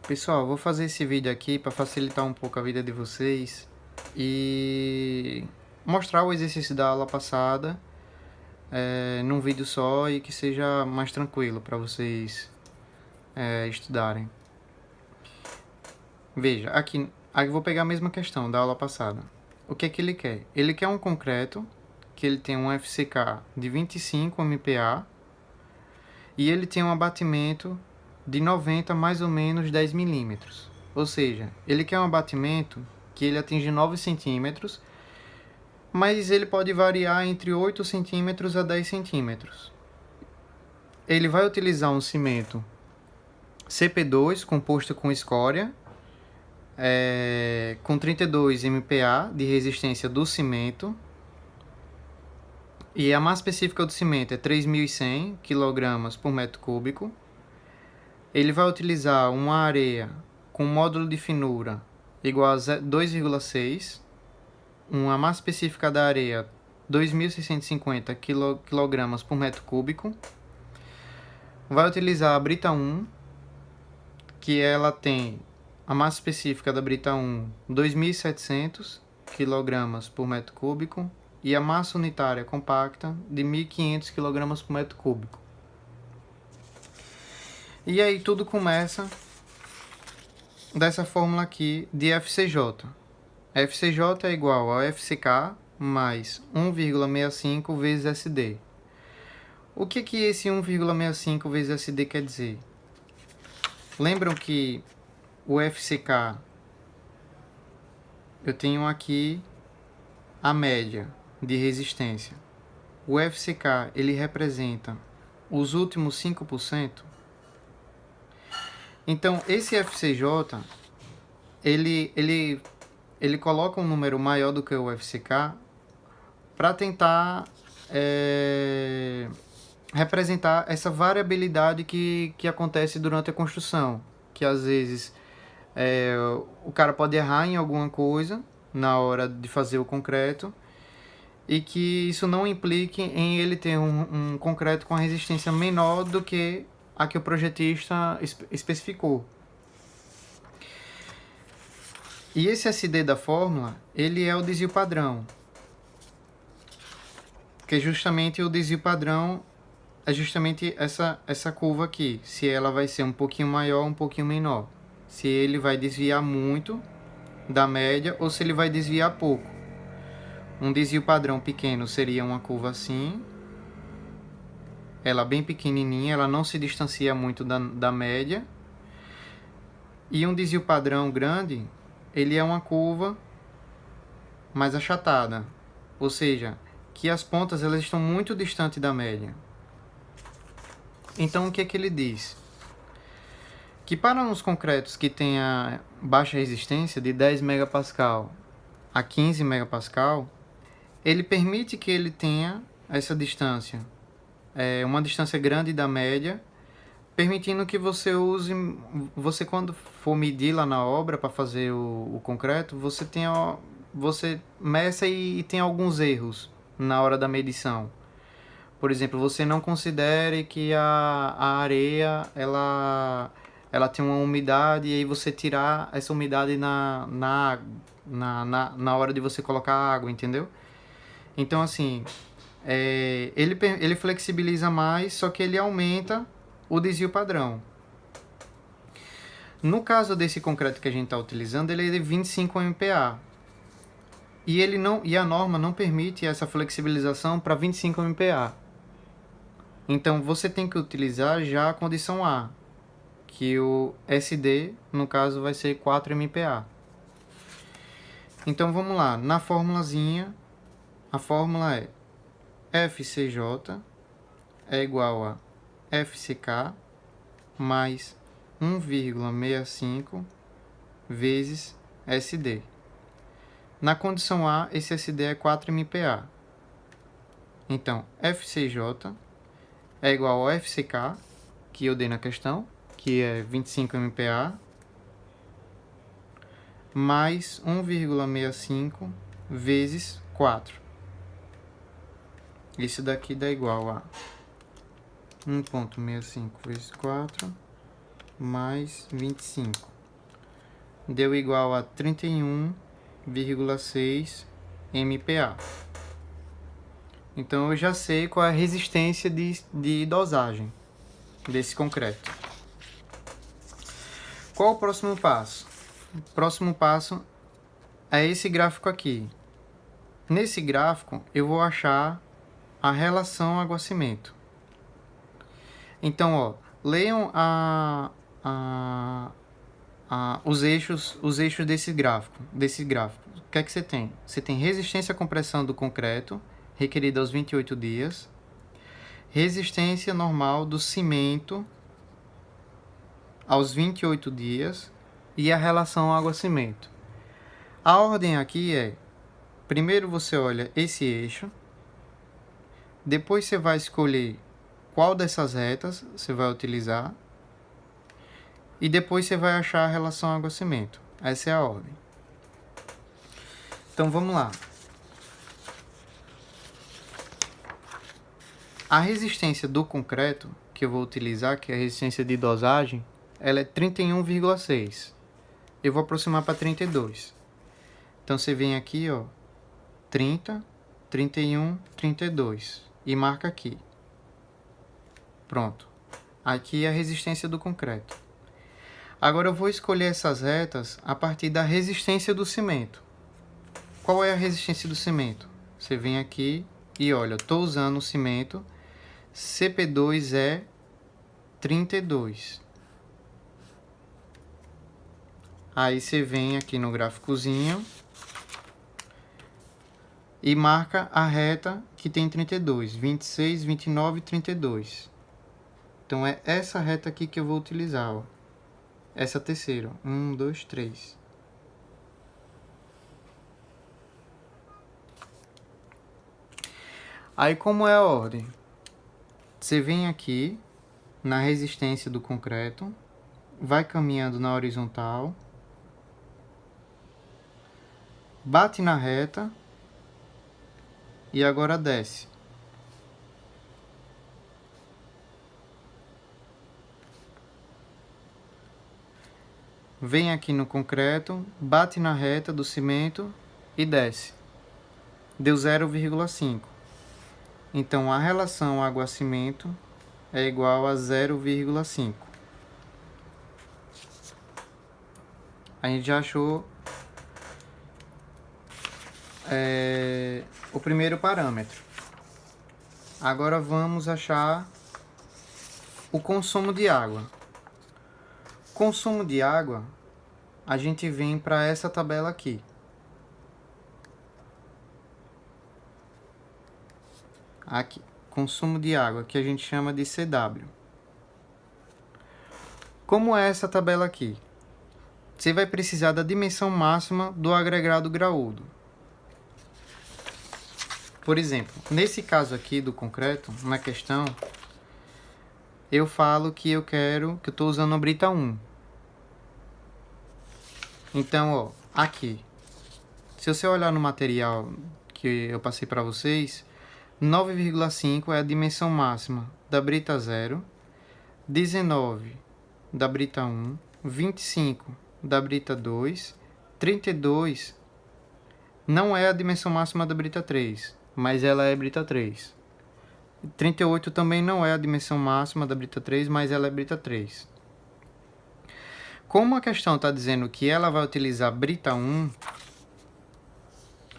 Pessoal, vou fazer esse vídeo aqui para facilitar um pouco a vida de vocês e mostrar o exercício da aula passada num vídeo só e que seja mais tranquilo para vocês estudarem. Veja, aqui eu vou pegar a mesma questão da aula passada. O que é que ele quer? Ele quer um concreto que ele tem um FCK de 25 MPa e ele tem um abatimento de 90 mais ou menos 10 milímetros. Ou seja, ele quer um abatimento que ele atinge 9 centímetros, mas ele pode variar entre 8 centímetros a 10 centímetros. Ele vai utilizar um cimento CP2 composto com escória, com 32 MPa de resistência do cimento, e a massa específica do cimento é 3.100 kg por metro cúbico. Ele vai utilizar uma areia com módulo de finura igual a 2,6, uma massa específica da areia 2.650 kg por metro cúbico. Vai utilizar a brita 1, que ela tem a massa específica da brita 1 2.700 kg por metro cúbico e a massa unitária compacta de 1.500 kg por metro cúbico. E aí tudo começa dessa fórmula aqui de FCJ. FCJ é igual ao FCK mais 1,65 vezes SD. O que esse 1,65 vezes SD quer dizer? Lembram que o FCK, eu tenho aqui a média de resistência. O FCK, ele representa os últimos 5%. Então, esse FCJ, ele coloca um número maior do que o FCK para tentar representar essa variabilidade que acontece durante a construção. Que às vezes o cara pode errar em alguma coisa na hora de fazer o concreto e que isso não implique em ele ter um concreto com a resistência menor do que a que o projetista especificou. E esse SD da fórmula, ele é o desvio padrão. Que justamente o desvio padrão é justamente essa curva aqui. Se ela vai ser um pouquinho maior ou um pouquinho menor. Se ele vai desviar muito da média ou se ele vai desviar pouco. Um desvio padrão pequeno seria uma curva assim. Ela bem pequenininha, ela não se distancia muito da média. E um desvio padrão grande, ele é uma curva mais achatada. Ou seja, que as pontas elas estão muito distantes da média. Então, o que ele diz? Que para uns concretos que tenha baixa resistência, de 10 MPa a 15 MPa, ele permite que ele tenha essa distância, uma distância grande da média, permitindo que você use, você quando for medir lá na obra para fazer o concreto, você meça e tem alguns erros na hora da medição. Por exemplo, você não considere que a areia ela tem uma umidade e aí você tirar essa umidade na hora de você colocar água, entendeu? Então, assim, ele flexibiliza mais, só que ele aumenta o desvio padrão. No caso desse concreto que a gente está utilizando, ele é de 25 MPa. E a norma não permite essa flexibilização para 25 MPa. Então, você tem que utilizar já a condição A, que o SD, no caso, vai ser 4 MPa. Então, vamos lá. Na formulazinha, a fórmula é FCJ é igual a FCK mais 1,65 vezes SD. Na condição A, esse SD é 4 MPa. Então, FCJ é igual ao FCK, que eu dei na questão, que é 25 MPa, mais 1,65 vezes 4. Isso daqui dá igual a 1,65 vezes 4 mais 25. deu igual a 31,6 MPa. Então eu já sei qual é a resistência de dosagem desse concreto. Qual o próximo passo? O próximo passo é esse gráfico aqui. Nesse gráfico eu vou achar a relação água-cimento. Então, ó, leiam os eixos desse gráfico. O que é que você tem? Você tem resistência à compressão do concreto, requerida aos 28 dias, resistência normal do cimento aos 28 dias e a relação água-cimento. A ordem aqui é: primeiro você olha esse eixo, depois você vai escolher qual dessas retas você vai utilizar e depois você vai achar a relação água-cimento. Essa é a ordem. Então vamos lá. A resistência do concreto que eu vou utilizar, que é a resistência de dosagem, ela é 31,6. Eu vou aproximar para 32. Então você vem aqui, ó, 30, 31, 32 e marca aqui. Pronto. Aqui é a resistência do concreto. Agora eu vou escolher essas retas a partir da resistência do cimento. Qual é a resistência do cimento? Você vem aqui e olha, estou usando o cimento CP2 é 32. Aí você vem aqui no gráficozinho e marca a reta que tem 32, 26, 29 e 32. Então é essa reta aqui que eu vou utilizar, ó. Essa terceira, 1, 2, 3. Aí como é a ordem? Você vem aqui na resistência do concreto, vai caminhando na horizontal, bate na reta e agora desce. Vem aqui no concreto, bate na reta do cimento e desce. Deu 0,5. Então a relação água-cimento é igual a 0,5. A gente já achou o primeiro parâmetro. Agora vamos achar o consumo de água. Consumo de água, a gente vem para essa tabela aqui. Aqui, consumo de água, que a gente chama de CW. Como é essa tabela aqui? Você vai precisar da dimensão máxima do agregado graúdo. Por exemplo, nesse caso aqui do concreto, na questão, eu falo que eu estou usando a brita 1. Então, ó, aqui, se você olhar no material que eu passei para vocês, 9,5 é a dimensão máxima da brita 0, 19 da brita 1, 25 da brita 2, 32 não é a dimensão máxima da brita 3, mas ela é brita 3. 38 também não é a dimensão máxima da brita 3, mas ela é brita 3. Como a questão está dizendo que ela vai utilizar brita 1,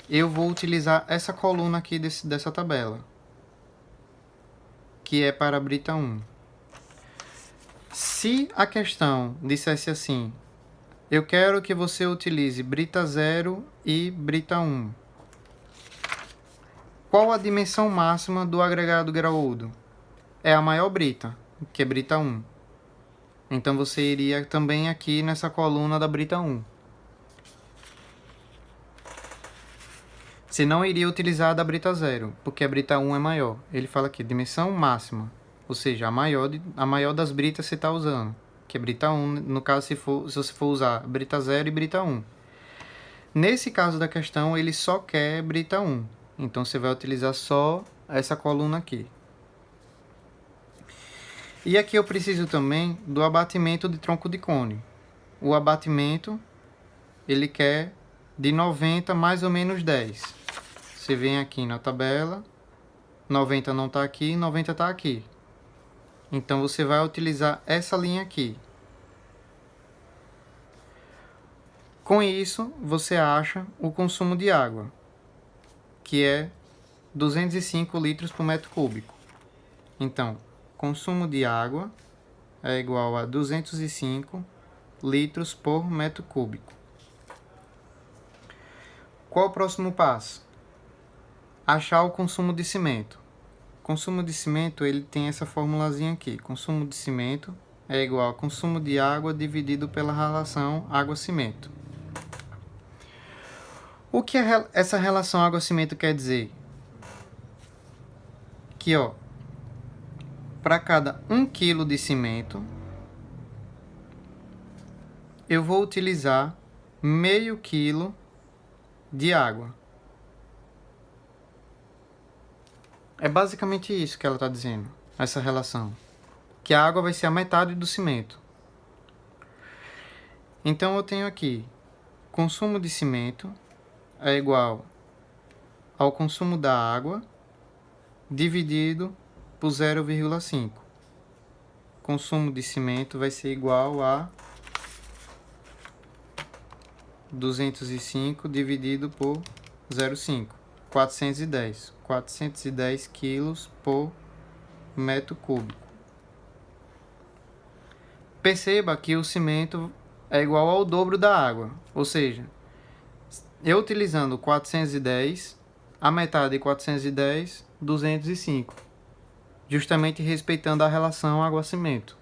eu vou utilizar essa coluna aqui dessa tabela, que é para a brita 1. Se a questão dissesse assim, eu quero que você utilize brita 0 e brita 1. Qual a dimensão máxima do agregado graúdo? É a maior brita, que é brita 1. Então você iria também aqui nessa coluna da brita 1. Você não iria utilizar a da brita 0, porque a brita 1 é maior. Ele fala aqui, dimensão máxima, ou seja, a maior das britas você está usando, que é brita 1, no caso se você for usar brita 0 e brita 1. Nesse caso da questão, ele só quer brita 1, então você vai utilizar só essa coluna aqui. E aqui eu preciso também do abatimento de tronco de cone. O abatimento ele quer de 90 mais ou menos 10. Você vem aqui na tabela, 90 não está aqui, 90 está aqui. Então, você vai utilizar essa linha aqui. Com isso, você acha o consumo de água, que é 205 litros por metro cúbico. Então, consumo de água é igual a 205 litros por metro cúbico. Qual o próximo passo? Achar o consumo de cimento. O consumo de cimento, ele tem essa formulazinha aqui. Consumo de cimento é igual a consumo de água dividido pela relação água-cimento. O que essa relação água-cimento quer dizer? Que, ó, para cada 1 kg de cimento, eu vou utilizar meio quilo de água. É basicamente isso que ela está dizendo, essa relação. Que a água vai ser a metade do cimento. Então, eu tenho aqui, consumo de cimento é igual ao consumo da água dividido por 0,5. Consumo de cimento vai ser igual a 205 dividido por 0,5. 410. 410 quilos por metro cúbico. Perceba que o cimento é igual ao dobro da água. Ou seja, eu utilizando 410, a metade de 410, 205. Justamente respeitando a relação água-cimento.